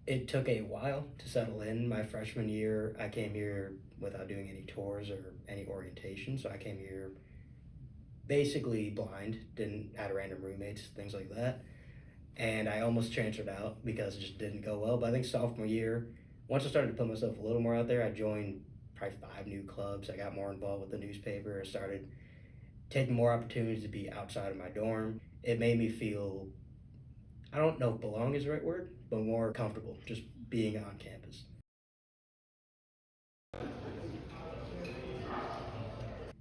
It took a while to settle in. My freshman year, I came here without doing any tours or any orientation, so I came here basically blind, didn't had random roommates, things like that. And I almost transferred out because it just didn't go well. But I think sophomore year, once I started to put myself a little more out there, I joined probably 5 new clubs. I got more involved with the newspaper. I started taking more opportunities to be outside of my dorm. It made me feel, I don't know if belong is the right word, but more comfortable just being on campus.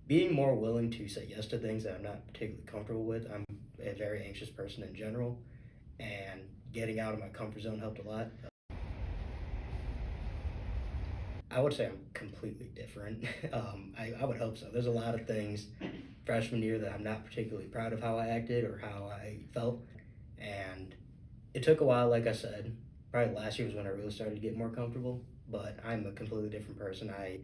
Being more willing to say yes to things that I'm not particularly comfortable with. I'm a very anxious person in general, and getting out of my comfort zone helped a lot. I would say I'm completely different. I would hope so. There's a lot of things freshman year that I'm not particularly proud of how I acted or how I felt. And it took a while, like I said. Probably last year was when I really started to get more comfortable, but I'm a completely different person. I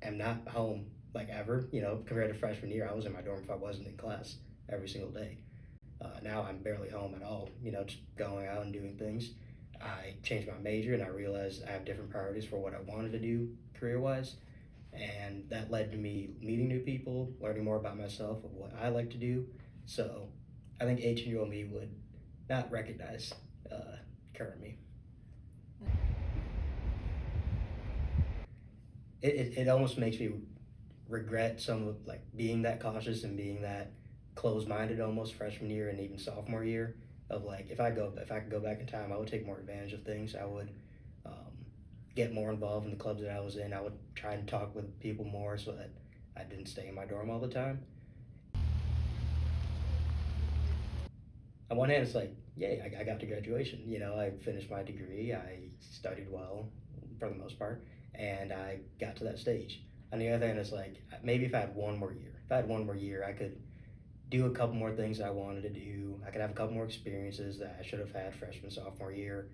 am not home like ever, compared to freshman year. I was in my dorm if I wasn't in class every single day. Now I'm barely home at all, just going out and doing things. I changed my major and I realized I have different priorities for what I wanted to do career wise. And that led to me meeting new people, learning more about myself, of what I like to do. So I think 18-year-old me would not recognize current me. It almost makes me regret some of like being that cautious and being that closed minded almost freshman year and even sophomore year of like if I could go back in time I would take more advantage of things. I would um, get more involved in the clubs that I was in. I would try and talk with people more so that I didn't stay in my dorm all the time. On one hand it's like yay, I got to graduation, I finished my degree, I studied well for the most part, and I got to that stage. On the other hand it's like maybe if I had one more year I could do a couple more things I wanted to do. I could have a couple more experiences that I should have had freshman, sophomore year.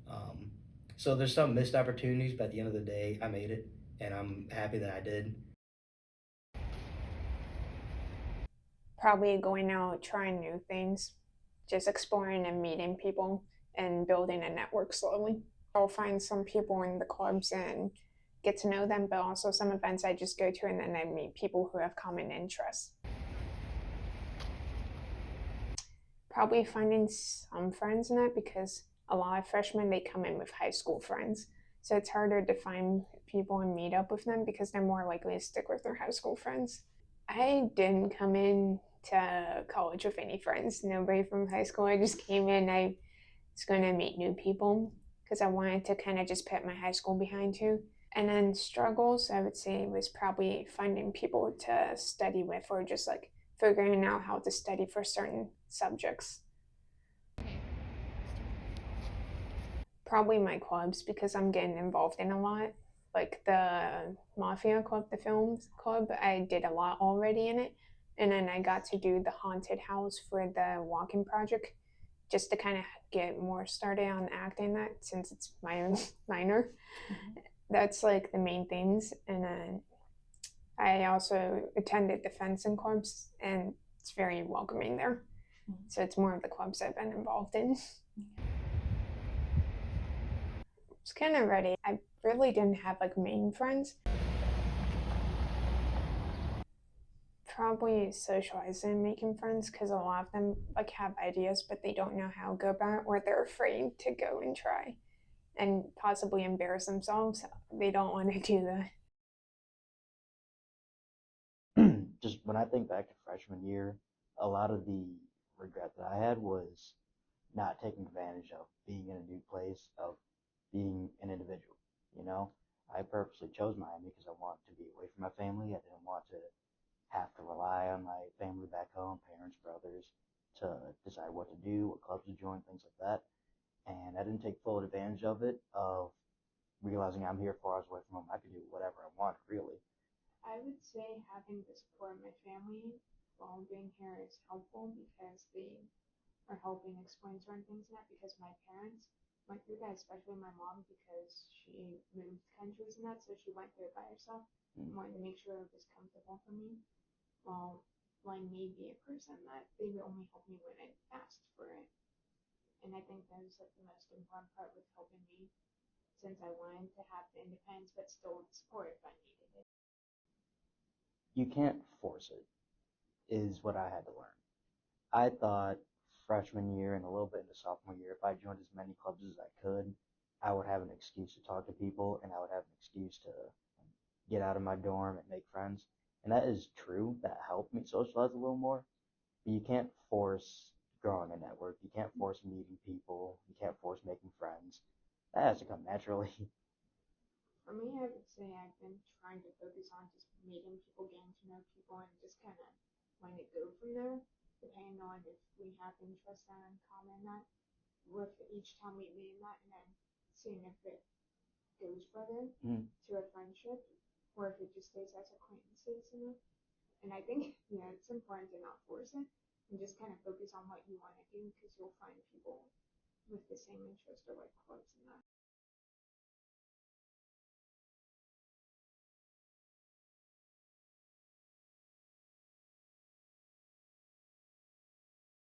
Um, so there's some missed opportunities, but at the end of the day, I made it, and I'm happy that I did. Probably going out, trying new things, just exploring and meeting people and building a network slowly. I'll find some people in the clubs and get to know them, but also some events I just go to and then I meet people who have common interests. Probably finding some friends in that because a lot of freshmen they come in with high school friends. So it's harder to find people and meet up with them because they're more likely to stick with their high school friends. I didn't come in to college with any friends, nobody from high school. I just came in, I was going to meet new people because I wanted to kind of just put my high school behind too. And then struggles, I would say, was probably finding people to study with or just like figuring out how to study for certain subjects. Probably my clubs because I'm getting involved in a lot. Like the Mafia Club, the films club, I did a lot already in it. And then I got to do the haunted house for the walking project just to kind of get more started on acting that since it's my minor. That's like the main things. And then I also attended the fencing clubs and it's very welcoming there. So it's more of the clubs I've been involved in. It's kind of ready. I really didn't have like main friends. Probably socializing and making friends because a lot of them like have ideas but they don't know how to go about it or they're afraid to go and try and possibly embarrass themselves. They don't want to do that. Just when I think back to freshman year, a lot of the regret that I had was not taking advantage of being in a new place, of being an individual. You know, I purposely chose Miami because I wanted to be away from my family. I didn't want to have to rely on my family back home, parents, brothers, to decide what to do, what clubs to join, things like that. And I didn't take full advantage of it, of realizing I'm here 4 hours away from home. I could do whatever I want, really. I would say having the support of my family while being here is helpful because they are helping explain certain things in that because my parents went through that, especially my mom because she moved countries and that, so she went through it by herself and Mm. wanted to make sure it was comfortable for me. While letting me be a person that they would only help me when I asked for it. And I think that was like the most important part with helping me since I wanted to have the independence but still support if I needed it. You can't force it, is what I had to learn. I thought freshman year and a little bit into sophomore year, if I joined as many clubs as I could, I would have an excuse to talk to people and I would have an excuse to get out of my dorm and make friends. And that is true. That helped me socialize a little more. But you can't force growing a network. You can't force meeting people. You can't force making friends. That has to come naturally. For me, I would say I've been trying to focus on just meeting people, getting to know people, and just kind of letting it go from there, depending on if we have interests that are in common. That with each time we meet that, and then seeing if it goes further Mm. to a friendship, or if it just stays as acquaintances, you know. And I think it's important to not force it and just kind of focus on what you want to do because you'll find people with the same interest or like clubs and